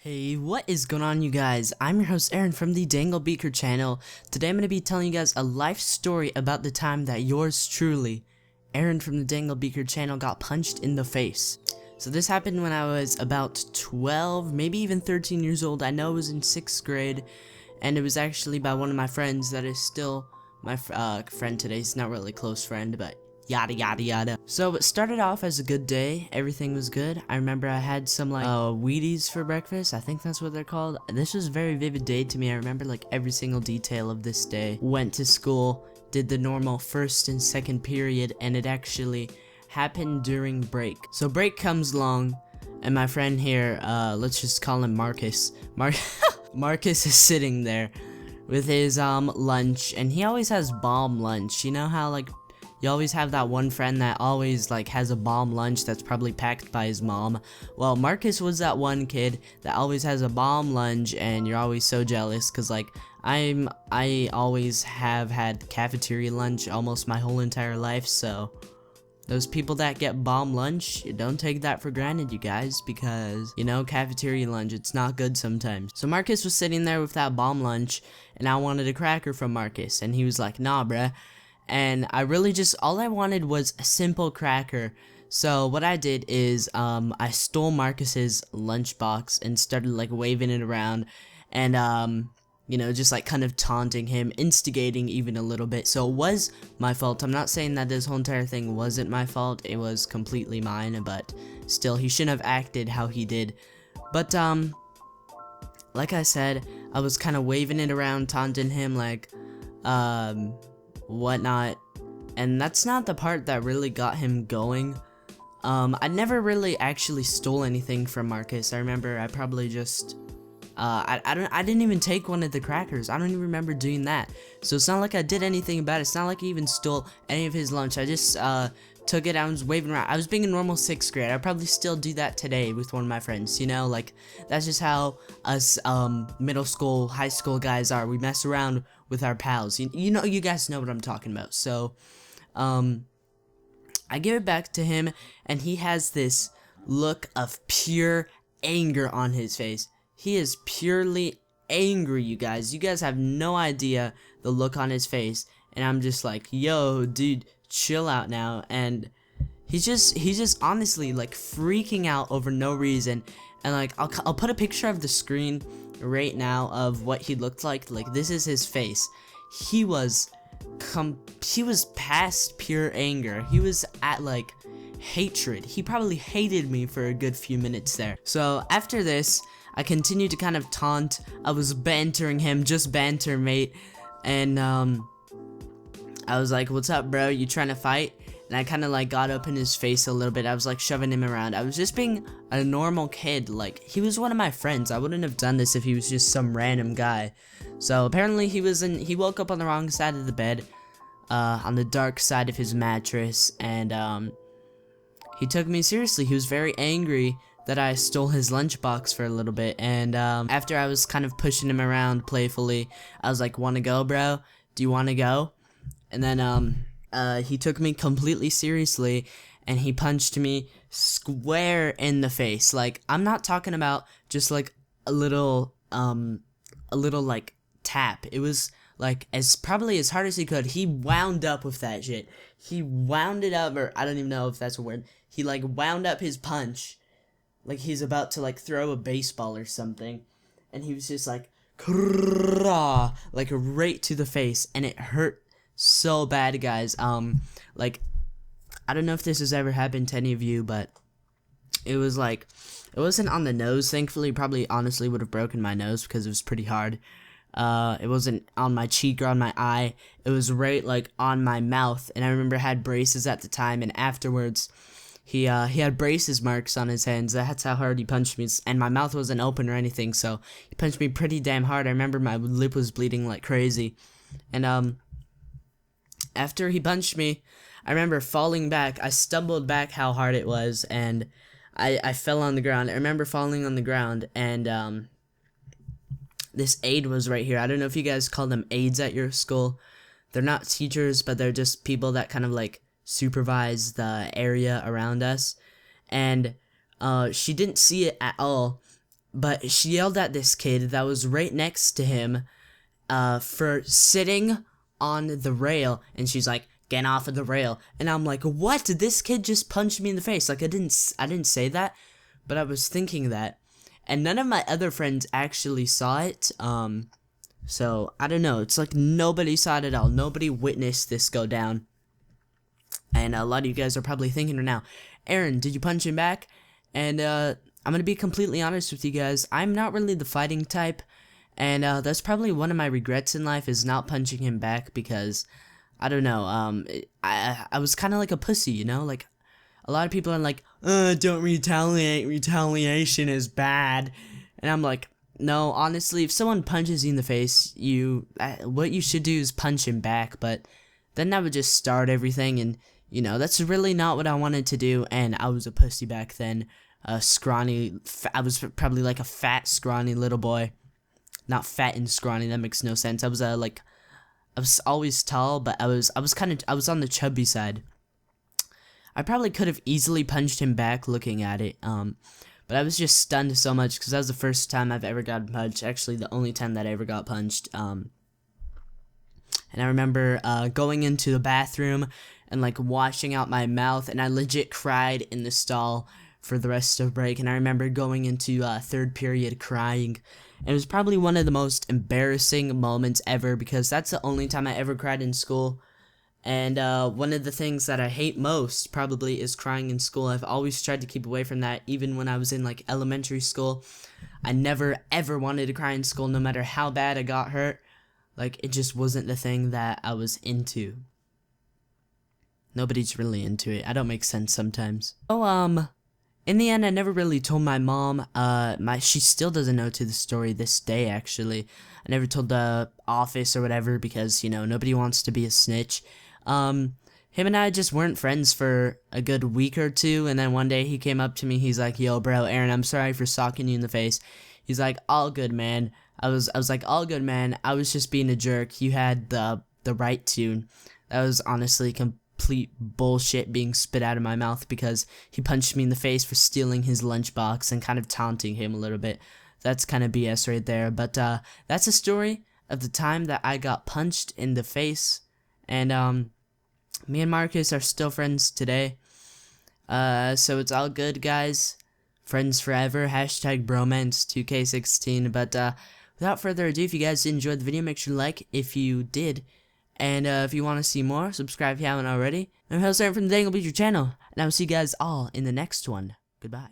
Hey, what is going on, you guys? I'm your host Aaron from the Dangle Beaker channel. Today I'm going to be telling you guys a life story about the time that yours truly, Aaron from the Dangle Beaker channel, got punched in the face. So this happened when I was about 12, maybe even 13 years old. I know it was in 6th grade, and it was actually by one of my friends that is still my friend today. He's not really a close friend, but yada yada yada. So it started off as a good day. Everything was good. I remember I had some like Wheaties for breakfast. I think that's what they're called. This was a very vivid day to me. I remember like every single detail of this day. Went to school, did the normal first and second period, and it actually happened during break. So break comes along, and my friend here, let's just call him Marcus. Marcus is sitting there with his lunch, and he always has bomb lunch. You know how like you always have that one friend that always like has a bomb lunch that's probably packed by his mom. Well, Marcus was that one kid that always has a bomb lunch, and you're always so jealous because like I always have had cafeteria lunch almost my whole entire life. So those people that get bomb lunch, you don't take that for granted, you guys, because you know, cafeteria lunch, it's not good sometimes. So Marcus was sitting there with that bomb lunch, and I wanted a cracker from Marcus, and he was like, nah bruh. And I really just, all I wanted was a simple cracker. So what I did is, I stole Marcus's lunchbox and started like waving it around, and you know, just like kind of taunting him, instigating even a little bit. So it was my fault. I'm not saying that this whole entire thing wasn't my fault. It was completely mine, but still, he shouldn't have acted how he did. But like I said, I was kind of waving it around, taunting him, like whatnot, and that's not the part that really got him going. I never really actually stole anything from Marcus. I remember I probably just I didn't even take one of the crackers. I don't even remember doing that. So it's not like I did anything about it. It's not like I even stole any of his lunch. I just took it. I was waving around. I was being a normal 6th grade. I'd probably still do that today with one of my friends, you know, like that's just how us middle school, high school guys are. We mess around with our pals. You know, you guys know what I'm talking about. So I give it back to him, and he has this look of pure anger on his face. He is purely angry, you guys. You guys have no idea the look on his face, and I'm just like, yo, dude, chill out now. And he's just honestly like freaking out over no reason. And like I'll put a picture of the screen right now of what he looked like. Like, this is his face. He was past pure anger. He was at like hatred. He probably hated me for a good few minutes there. So after this, I continued to kind of taunt. I was bantering him, just banter, mate. And I was like, what's up, bro? You trying to fight? And I kind of like got up in his face a little bit. I was like shoving him around. I was just being a normal kid. Like, he was one of my friends. I wouldn't have done this if he was just some random guy. So apparently he woke up on the wrong side of the bed, on the dark side of his mattress, and he took me seriously. He was very angry that I stole his lunchbox for a little bit, and after I was kind of pushing him around playfully, I was like, wanna go, bro? Do you wanna go? And then he took me completely seriously, and he punched me square in the face. Like, I'm not talking about just like a little like tap. It was like probably as hard as he could. He wound up with that shit. He wound it up, or I don't even know if that's a word. He like wound up his punch like he's about to like throw a baseball or something, and he was just like like right to the face, and it hurt so bad, guys. Like, I don't know if this has ever happened to any of you, but it was like, it wasn't on the nose, thankfully. Probably honestly would have broken my nose because it was pretty hard. It wasn't on my cheek or on my eye. It was right like on my mouth, and I remember I had braces at the time, and afterwards he had braces marks on his hands. That's how hard he punched me, and my mouth wasn't open or anything, so he punched me pretty damn hard. I remember my lip was bleeding like crazy, and after he punched me, I remember falling back. I stumbled back how hard it was, and I fell on the ground. I remember falling on the ground, and this aide was right here. I don't know if you guys call them aides at your school. They're not teachers, but they're just people that kind of like supervise the area around us. And she didn't see it at all, but she yelled at this kid that was right next to him for sitting on the rail, and she's like, get off of the rail. And I'm like, what? This kid just punched me in the face. Like, I didn't say that, but I was thinking that. And none of my other friends actually saw it. So I don't know. It's like nobody saw it at all. Nobody witnessed this go down. And a lot of you guys are probably thinking right now, Aaron, did you punch him back? And I'm gonna be completely honest with you guys. I'm not really the fighting type, and that's probably one of my regrets in life, is not punching him back, because I don't know. I was kind of like a pussy, you know. Like, a lot of people are like, don't retaliate. Retaliation is bad. And I'm like, no, honestly, if someone punches you in the face, what you should do is punch him back. But then that would just start everything, and you know, that's really not what I wanted to do. And I was a pussy back then, scrawny. I was probably like a fat, scrawny little boy. Not fat and scrawny. That makes no sense. I was always tall, but I was on the chubby side. I probably could have easily punched him back looking at it, but I was just stunned so much because that was the first time I've ever gotten punched. Actually, the only time that I ever got punched. And I remember going into the bathroom and like washing out my mouth, and I legit cried in the stall for the rest of break. And I remember going into third period crying. It was probably one of the most embarrassing moments ever, because that's the only time I ever cried in school. And one of the things that I hate most probably is crying in school. I've always tried to keep away from that, even when I was in like elementary school. I never ever wanted to cry in school, no matter how bad I got hurt. Like, it just wasn't the thing that I was into. Nobody's really into it. I don't make sense sometimes. So, in the end, I never really told my mom. She still doesn't know to the story this day, actually. I never told the office or whatever, because, you know, nobody wants to be a snitch. Him and I just weren't friends for a good week or two, and then one day he came up to me, he's like, yo, bro, Aaron, I'm sorry for socking you in the face. He's like, all good, man. I was like, all good, man. I was just being a jerk. You had the right to. That was honestly complete bullshit being spit out of my mouth, because he punched me in the face for stealing his lunchbox and kind of taunting him a little bit. That's kind of BS right there. But that's a story of the time that I got punched in the face. And me and Marcus are still friends today. So it's all good, guys. Friends forever. Hashtag bromance2k16. But without further ado, if you guys did enjoy the video, make sure to like if you did. And if you want to see more, subscribe if you haven't already. I'm your host, Aaron from the Dangle Beacher channel. And I will see you guys all in the next one. Goodbye.